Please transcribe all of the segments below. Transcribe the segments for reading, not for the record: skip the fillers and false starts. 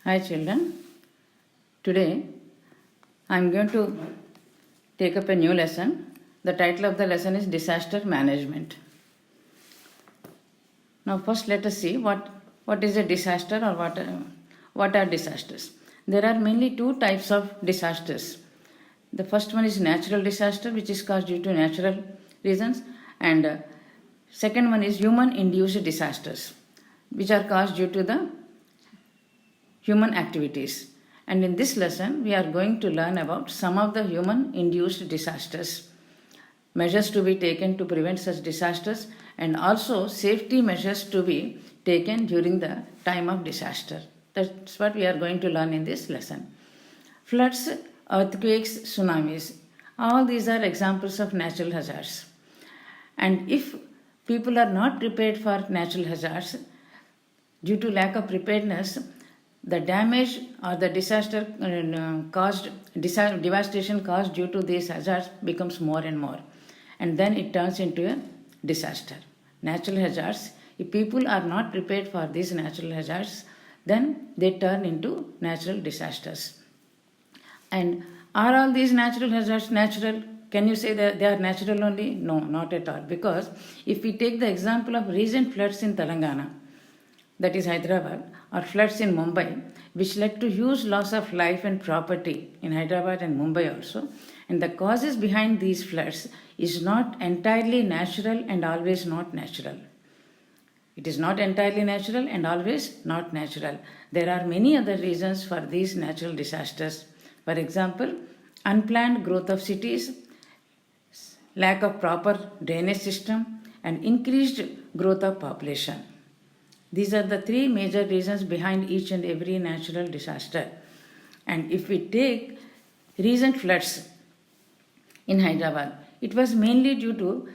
Hi children, today I am going to take up a new lesson. The title of the lesson is Disaster Management. Now first let us see what is a disaster or what are disasters. There are mainly two types of disasters. The first one is natural disaster, which is caused due to natural reasons, and second one is human induced disasters, which are caused due to the human activities. And in this lesson, we are going to learn about some of the human induced disasters, measures to be taken to prevent such disasters, and also safety measures to be taken during the time of disaster. That's what we are going to learn in this lesson. Floods, earthquakes, tsunamis, all these are examples of natural hazards. And if people are not prepared for natural hazards, due to lack of preparedness, the damage or the devastation caused due to these hazards becomes more and more, and then it turns into a disaster. Natural hazards, if people are not prepared for these natural hazards, then they turn into natural disasters. And are all these natural hazards natural? Can you say that they are natural only? No, not at all. Because if we take the example of recent floods in Telangana, that is Hyderabad, or floods in Mumbai, which led to huge loss of life and property in Hyderabad and Mumbai also. And the causes behind these floods is not entirely natural and always not natural. It is not entirely natural and always not natural. There are many other reasons for these natural disasters. For example, unplanned growth of cities, lack of proper drainage system, and increased growth of population. These are the three major reasons behind each and every natural disaster. And if we take recent floods in Hyderabad, it was mainly due to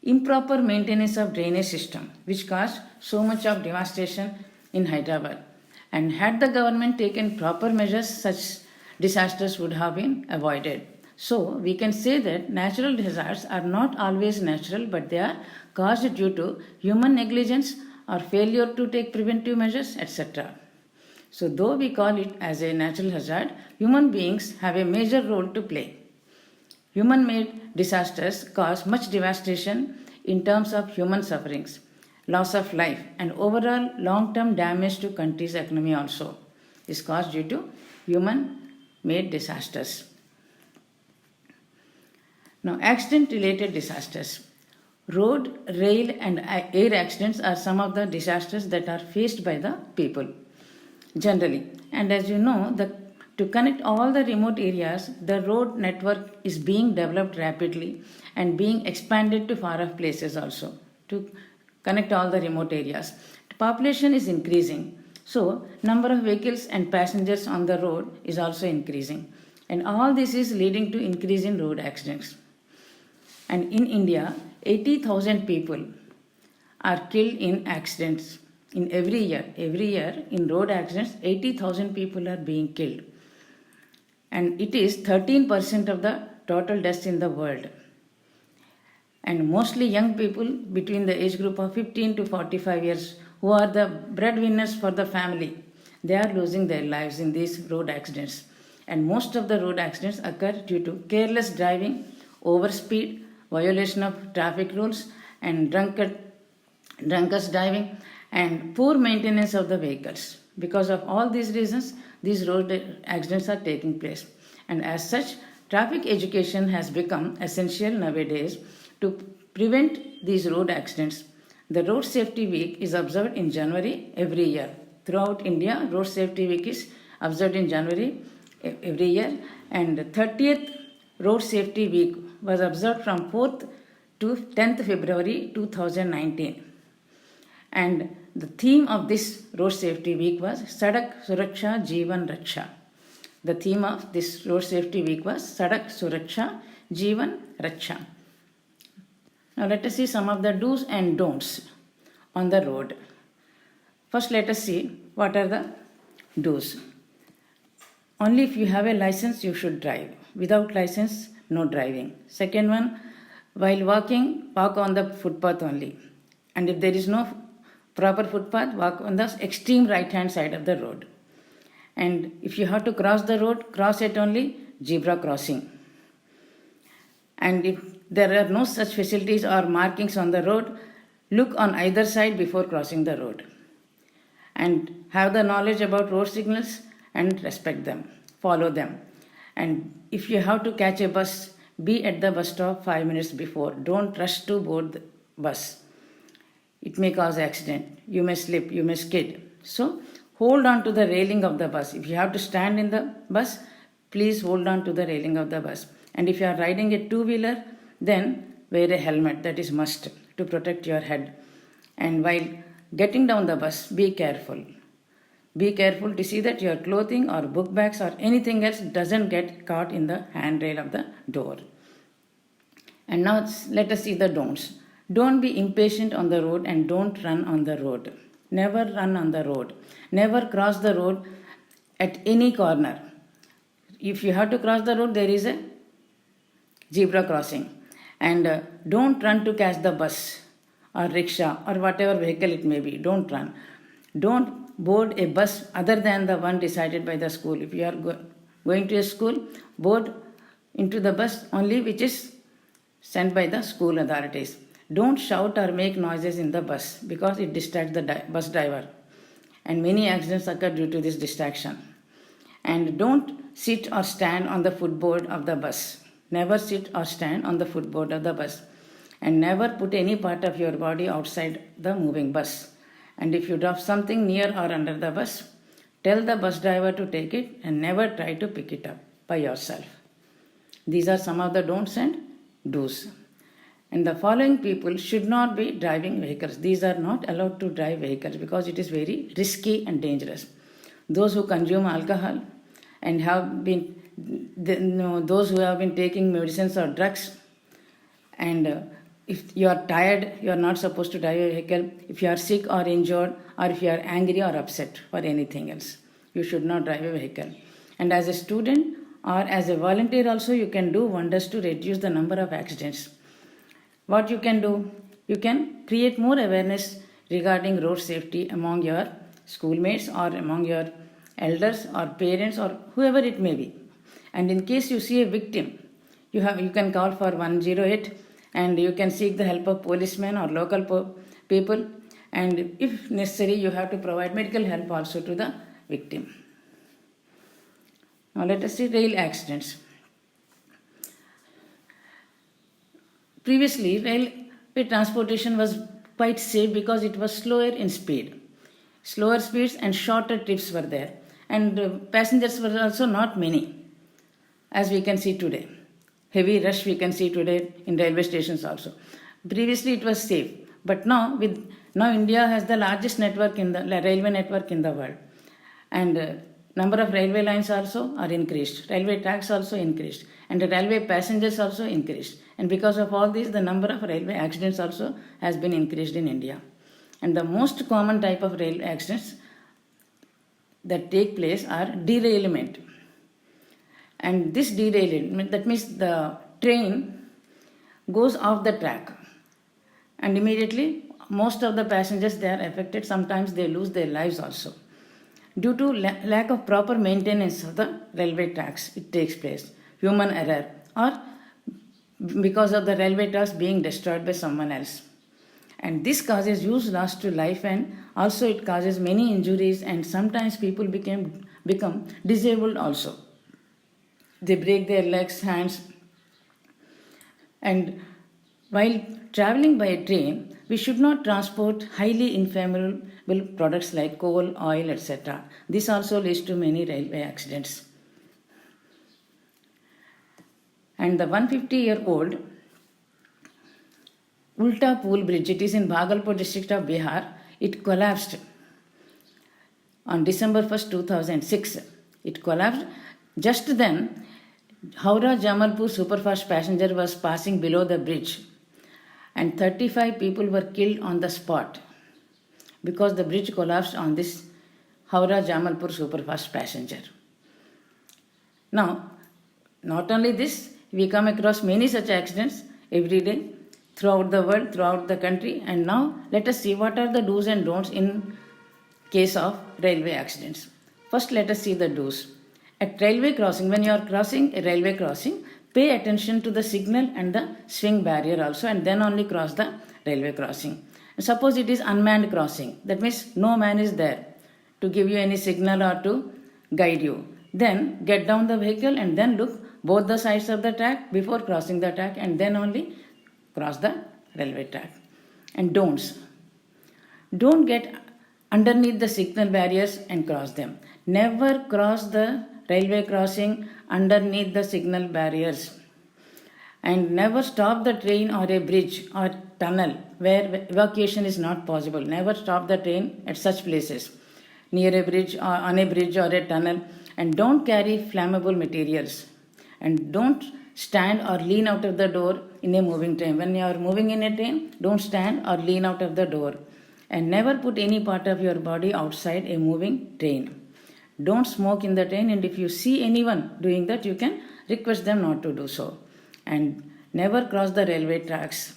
improper maintenance of drainage system, which caused so much of devastation in Hyderabad. And had the government taken proper measures, such disasters would have been avoided. So we can say that natural hazards are not always natural, but they are caused due to human negligence or failure to take preventive measures, etc. So though we call it as a natural hazard, human beings have a major role to play. Human-made disasters cause much devastation in terms of human sufferings, loss of life, and overall long-term damage to country's economy also is caused due to human-made disasters. Now, accident-related disasters. Road, rail, and air accidents are some of the disasters that are faced by the people generally. And as you know, to connect all the remote areas, the road network is being developed rapidly and being expanded to far off places also to connect all the remote areas. The population is increasing, so number of vehicles and passengers on the road is also increasing, and all this is leading to increase in road accidents. And in India, 80,000 people are killed in accidents in every year. Every year in road accidents, 80,000 people are being killed. And it is 13% of the total deaths in the world. And mostly young people between the age group of 15 to 45 years, who are the breadwinners for the family, they are losing their lives in these road accidents. And most of the road accidents occur due to careless driving, overspeed, violation of traffic rules, and drunkard's driving, and poor maintenance of the vehicles. Because of all these reasons, these road accidents are taking place. And as such, traffic education has become essential nowadays to prevent these road accidents. The Road Safety Week is observed in January every year. Throughout India, Road Safety Week is observed in January every year, and the 30th Road Safety Week was observed from 4th to 10th February 2019. And the theme of this Road Safety Week was Sadak Suraksha Jeevan Raksha. The theme of this Road Safety Week was Sadak Suraksha Jeevan Raksha. Now let us see some of the do's and don'ts on the road. First let us see what are the do's. Only if you have a license you should drive. Without license, no driving. Second one, while walking, walk on the footpath only. And if there is no proper footpath, walk on the extreme right hand side of the road. And if you have to cross the road, cross at only zebra crossing. And if there are no such facilities or markings on the road, look on either side before crossing the road. And have the knowledge about road signals and respect them, follow them. And if you have to catch a bus, be at the bus stop 5 minutes before. Don't rush to board the bus. It may cause accident. You may slip, you may skid. So hold on to the railing of the bus. If you have to stand in the bus, please hold on to the railing of the bus. And if you are riding a two-wheeler, then wear a helmet, that is must, to protect your head. And while getting down the bus, be careful. Be careful to see that your clothing or book bags or anything else doesn't get caught in the handrail of the door. And now let us see the don'ts. Don't be impatient on the road and don't run on the road. Never run on the road. Never cross the road at any corner. If you have to cross the road, there is a zebra crossing. And don't run to catch the bus or rickshaw or whatever vehicle it may be. Don't run. Don't board a bus other than the one decided by the school. If you are going to a school, board into the bus only which is sent by the school authorities. Don't shout or make noises in the bus because it distracts the bus driver. And many accidents occur due to this distraction. And don't sit or stand on the footboard of the bus. Never sit or stand on the footboard of the bus. And never put any part of your body outside the moving bus. And if you drop something near or under the bus, tell the bus driver to take it and never try to pick it up by yourself. These are some of the don'ts and do's. And the following people should not be driving vehicles. These are not allowed to drive vehicles because it is very risky and dangerous. Those who consume alcohol and have been, those who have been taking medicines or drugs, and if you are tired, you are not supposed to drive a vehicle. If you are sick or injured, or if you are angry or upset for anything else, you should not drive a vehicle. And as a student or as a volunteer also, you can do wonders to reduce the number of accidents. What you can do? You can create more awareness regarding road safety among your schoolmates or among your elders or parents or whoever it may be. And in case you see a victim, you can call for 108 and you can seek the help of policemen or local people, and if necessary you have to provide medical help also to the victim. Now let us see rail accidents. Previously, railway transportation was quite safe because it was slower in speed. Slower speeds and shorter trips were there, and passengers were also not many, as we can see today. Heavy rush we can see today in railway stations also. Previously it was safe, but now India has the largest network in the railway network in the world, and number of railway lines also are increased, railway tracks also increased, and the railway passengers also increased. And because of all this, the number of railway accidents also has been increased in India. And the most common type of railway accidents that take place are derailment. And this derailment, that means the train goes off the track, and immediately most of the passengers, they are affected. Sometimes they lose their lives also. Due to lack of proper maintenance of the railway tracks, it takes place. Human error, or because of the railway tracks being destroyed by someone else. And this causes huge loss to life, and also it causes many injuries, and sometimes people become disabled also. They break their legs, hands. And while traveling by a train, we should not transport highly inflammable products like coal, oil, etc. This also leads to many railway accidents. And the 150-year-old Ulta Pool Bridge, it is in Bhagalpur district of Bihar, it collapsed on December 1st, 2006. It collapsed. Just then, Howrah-Jamalpur superfast passenger was passing below the bridge, and 35 people were killed on the spot because the bridge collapsed on this Howrah-Jamalpur superfast passenger. Now, not only this, we come across many such accidents every day throughout the world, throughout the country, and now let us see what are the do's and don'ts in case of railway accidents. First, let us see the do's. At railway crossing, when you are crossing a railway crossing, pay attention to the signal and the swing barrier also, and then only cross the railway crossing. Suppose it is unmanned crossing, that means no man is there to give you any signal or to guide you. Then get down the vehicle and then look both the sides of the track before crossing the track, and then only cross the railway track. And don'ts. Don't get underneath the signal barriers and cross them. Never cross the railway crossing underneath the signal barriers. And never stop the train or a bridge or tunnel where evacuation is not possible. Never stop the train at such places, near a bridge or on a bridge or a tunnel. And don't carry flammable materials. And don't stand or lean out of the door in a moving train. When you are moving in a train, don't stand or lean out of the door. And never put any part of your body outside a moving train. Don't smoke in the train, and if you see anyone doing that, you can request them not to do so. And never cross the railway tracks.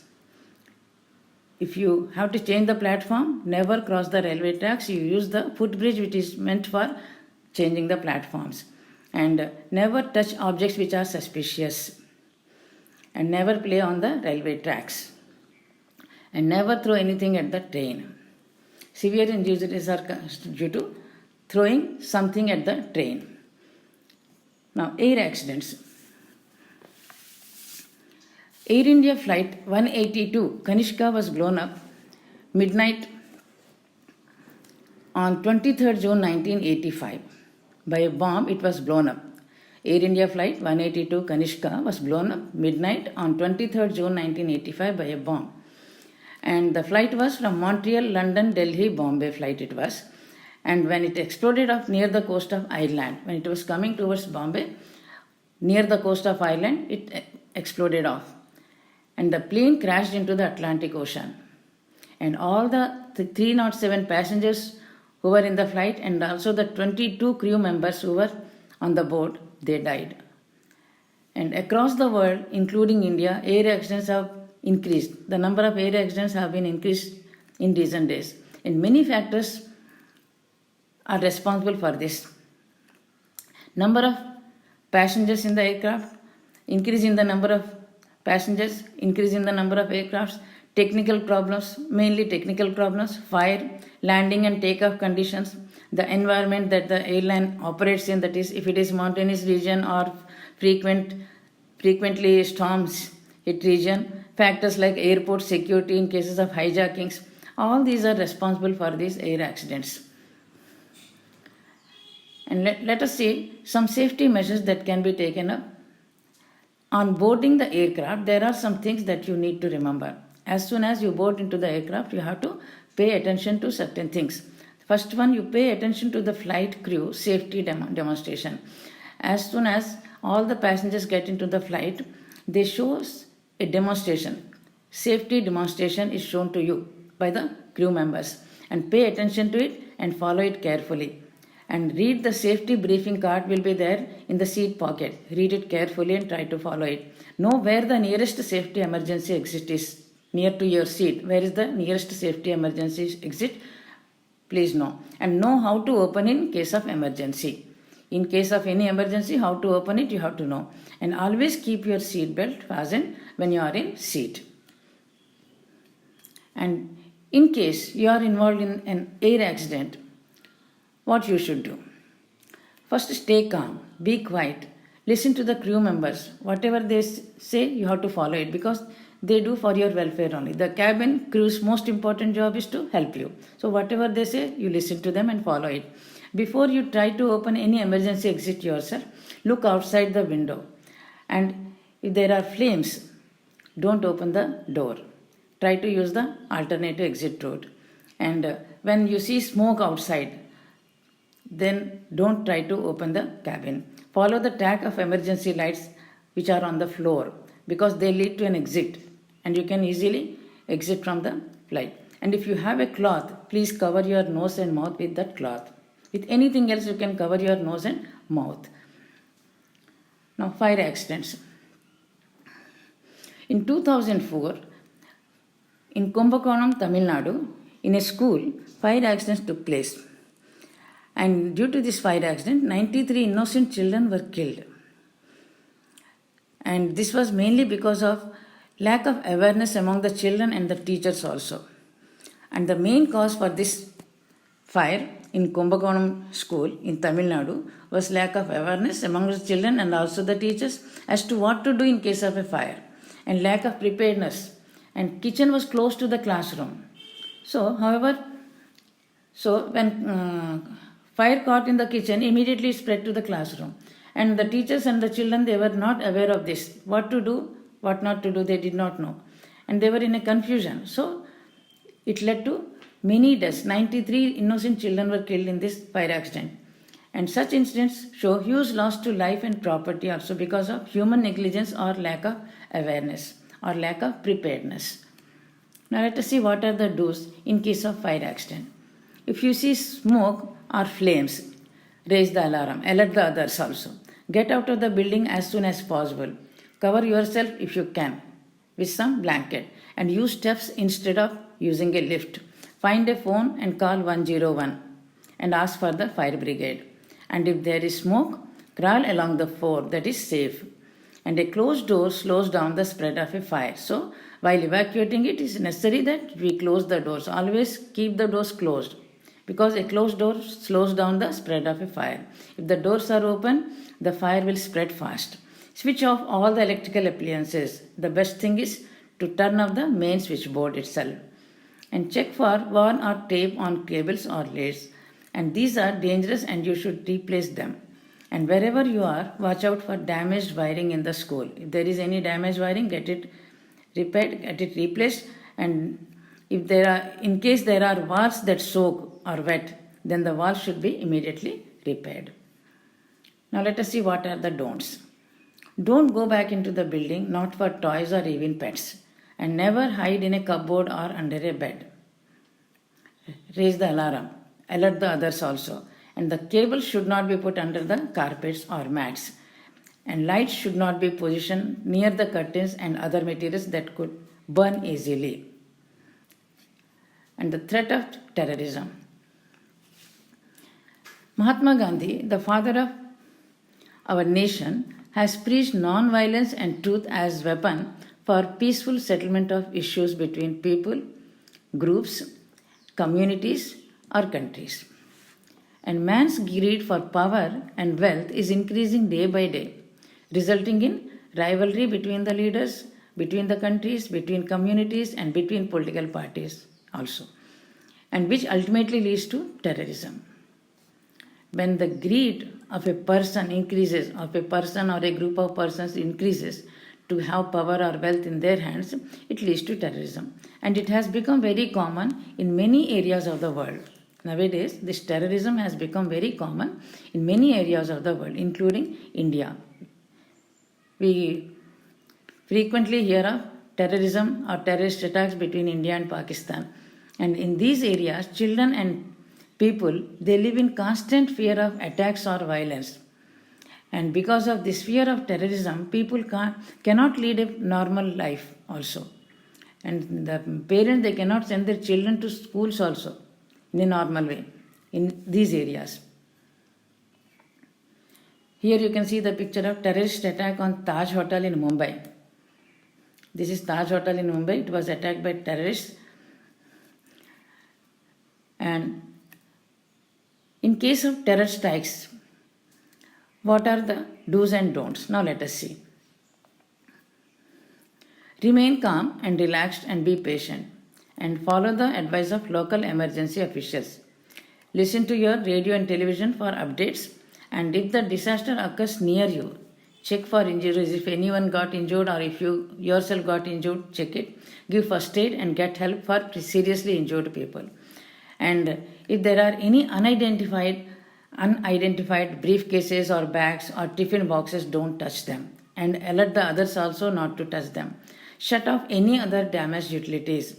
If you have to change the platform, never cross the railway tracks. You use the footbridge, which is meant for changing the platforms. And never touch objects which are suspicious. And never play on the railway tracks. And never throw anything at the train. Severe injuries are due to throwing something at the train. Now, air accidents. Air India flight 182 Kanishka was blown up midnight on 23rd June 1985. By a bomb, it was blown up. Air India flight 182 Kanishka was blown up midnight on 23rd June 1985 by a bomb. And the flight was from Montreal, London, Delhi, Bombay flight it was. And when it exploded off near the coast of Ireland, when it was coming towards Bombay, near the coast of Ireland, it exploded off. And the plane crashed into the Atlantic Ocean. And all the 307 passengers who were in the flight and also the 22 crew members who were on the boat, they died. And across the world, including India, air accidents have increased. The number of air accidents have been increased in recent days. And many factors are responsible for this. Number of passengers in the aircraft, increase in the number of passengers, increase in the number of aircrafts, technical problems, mainly technical problems, fire, landing and takeoff conditions, the environment that the airline operates in, that is, if it is mountainous region or frequently storms hit region, factors like airport security in cases of hijackings, all these are responsible for these air accidents. And let us see some safety measures that can be taken up. On boarding the aircraft, there are some things that you need to remember. As soon as you board into the aircraft, you have to pay attention to certain things. First one, you pay attention to the flight crew safety demonstration. As soon as all the passengers get into the flight, they show a demonstration. Safety demonstration is shown to you by the crew members. And pay attention to it and follow it carefully. And read the safety briefing card will be there in the seat pocket. Read it carefully and try to follow it. Know where the nearest safety emergency exit is near to your seat. Where is the nearest safety emergency exit? Please know. And know how to open in case of emergency. In case of any emergency, how to open it, you have to know. And always keep your seat belt fastened when you are in seat. And in case you are involved in an air accident, what you should do? First, stay calm, be quiet, listen to the crew members. Whatever they say, you have to follow it because they do for your welfare only. The cabin crew's most important job is to help you. So whatever they say, you listen to them and follow it. Before you try to open any emergency exit yourself, look outside the window. And if there are flames, don't open the door. Try to use the alternative exit route. And when you see smoke outside, then don't try to open the cabin. Follow the track of emergency lights which are on the floor because they lead to an exit and you can easily exit from the flight. And if you have a cloth, please cover your nose and mouth with that cloth. With anything else, you can cover your nose and mouth. Now, fire accidents. In 2004, in Kumbakonam, Tamil Nadu, in a school, fire accidents took place. And due to this fire accident, 93 innocent children were killed. And this was mainly because of lack of awareness among the children and the teachers also. And the main cause for this fire in Kumbakonam school in Tamil Nadu was lack of awareness among the children and also the teachers as to what to do in case of a fire, and lack of preparedness. And kitchen was close to the classroom. So, when fire caught in the kitchen, immediately spread to the classroom. And the teachers and the children, they were not aware of this. What to do, what not to do, they did not know. And they were in a confusion. So, it led to many deaths. 93 innocent children were killed in this fire accident. And such incidents show huge loss to life and property also because of human negligence or lack of awareness or lack of preparedness. Now let us see what are the do's in case of fire accident. If you see smoke or flames, raise the alarm, alert the others also. Get out of the building as soon as possible. Cover yourself if you can with some blanket and use steps instead of using a lift. Find a phone and call 101 and ask for the fire brigade. And if there is smoke, crawl along the floor, that is safe. And a closed door slows down the spread of a fire. So, while evacuating it is necessary that we close the doors. Always keep the doors closed because a closed door slows down the spread of a fire. If the doors are open, the fire will spread fast. Switch off all the electrical appliances. The best thing is to turn off the main switchboard itself. And check for worn or tape on cables or leads. And these are dangerous and you should replace them. And wherever you are, watch out for damaged wiring in the school. If there is any damaged wiring, get it repaired, get it replaced. And if in case there are walls that soak or wet, then the walls should be immediately repaired. Now let us see what are the don'ts. Don't go back into the building, not for toys or even pets. And never hide in a cupboard or under a bed. Raise the alarm. Alert the others also. And the cable should not be put under the carpets or mats. And lights should not be positioned near the curtains and other materials that could burn easily. And the threat of terrorism. Mahatma Gandhi, the father of our nation, has preached non-violence and truth as weapon for peaceful settlement of issues between people, groups, communities, or countries. And man's greed for power and wealth is increasing day by day, resulting in rivalry between the leaders, between the countries, between communities, and between political parties also, and which ultimately leads to terrorism. When the greed of a person increases, of a person or a group of persons increases to have power or wealth in their hands, it leads to terrorism. And it has become very common in many areas of the world. Nowadays, this terrorism has become very common in many areas of the world, including India. We frequently hear of terrorism or terrorist attacks between India and Pakistan. And in these areas, children and people, they live in constant fear of attacks or violence. And because of this fear of terrorism, people cannot lead a normal life also. And the parents, they cannot send their children to schools also in a normal way in these areas. Here you can see the picture of terrorist attack on Taj Hotel in Mumbai. This is Taj Hotel in Mumbai. It was attacked by terrorists. And in case of terror strikes, what are the do's and don'ts? Now let us see. Remain calm and relaxed and be patient and follow the advice of local emergency officials. Listen to your radio and television for updates, and if the disaster occurs near you, check for injuries. If anyone got injured or if you yourself got injured, check it. Give first aid and get help for seriously injured people. And if there are any unidentified briefcases or bags or tiffin boxes, don't touch them. And alert the others also not to touch them. Shut off any other damaged utilities.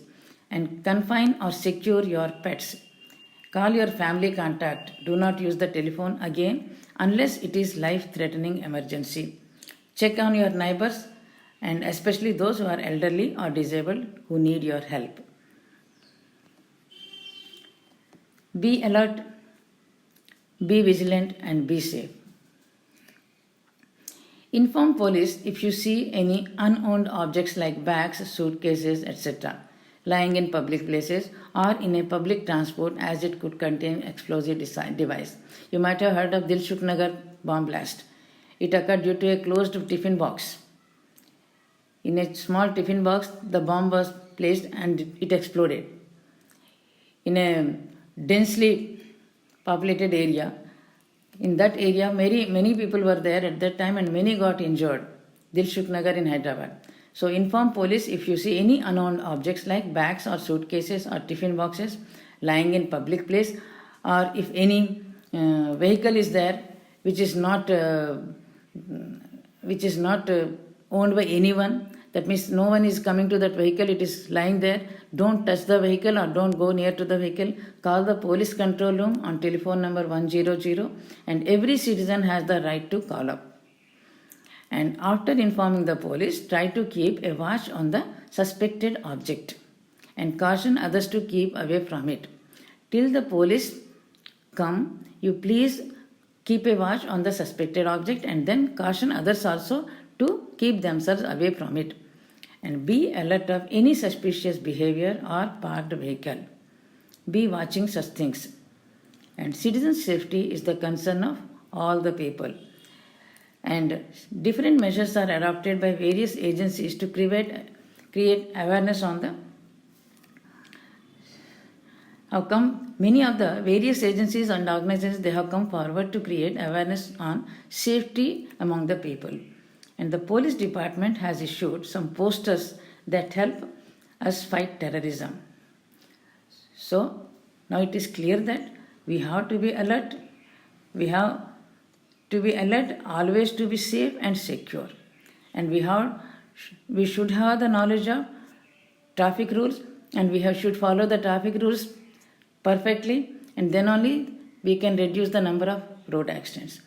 And confine or secure your pets. Call your family contact. Do not use the telephone again unless it is life-threatening emergency. Check on your neighbors and especially those who are elderly or disabled who need your help. Be alert Be vigilant and be safe. Inform police if you see any unowned objects like bags, suitcases, etc. lying in public places or in a public transport, as it could contain explosive device. You might have heard of Dilshuk Nagar bomb blast. It occurred due to a closed tiffin box. In a small tiffin box, the bomb was placed and it exploded. In a densely populated area, in that area, many people were there at that time and many got injured. Dilshuk Nagar in Hyderabad. So inform police if you see any unknown objects like bags or suitcases or tiffin boxes lying in public place, or if any vehicle is there which is not owned by anyone. That means no one is coming to that vehicle, it is lying there. Don't touch the vehicle or don't go near to the vehicle. Call the police control room on telephone number 100, and every citizen has the right to call up. And after informing the police, try to keep a watch on the suspected object and caution others to keep away from it. Till the police come, you please keep a watch on the suspected object and then caution others also to keep themselves away from it. And be alert of any suspicious behavior or parked vehicle. Be watching such things. And citizen safety is the concern of all the people. And different measures are adopted by various agencies to create awareness on the. How come many of the various agencies and organizations, they have come forward to create awareness on safety among the people. And the police department has issued some posters that help us fight terrorism. So now it is clear that we have to be alert. We have to be alert, always to be safe and secure. And we should have the knowledge of traffic rules, and should follow the traffic rules perfectly, and then only we can reduce the number of road accidents.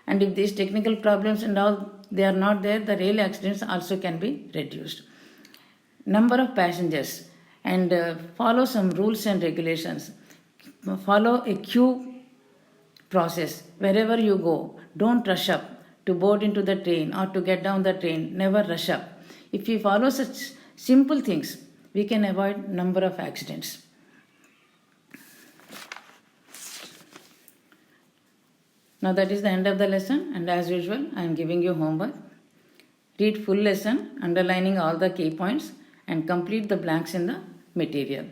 And if these technical problems and all, they are not there, the rail accidents also can be reduced. Number of passengers, and follow some rules and regulations. Follow a queue process. Wherever you go, don't rush up to board into the train or to get down the train. Never rush up. If we follow such simple things, we can avoid number of accidents. Now that is the end of the lesson, and as usual I am giving you homework. Read full lesson, underlining all the key points, and complete the blanks in the material.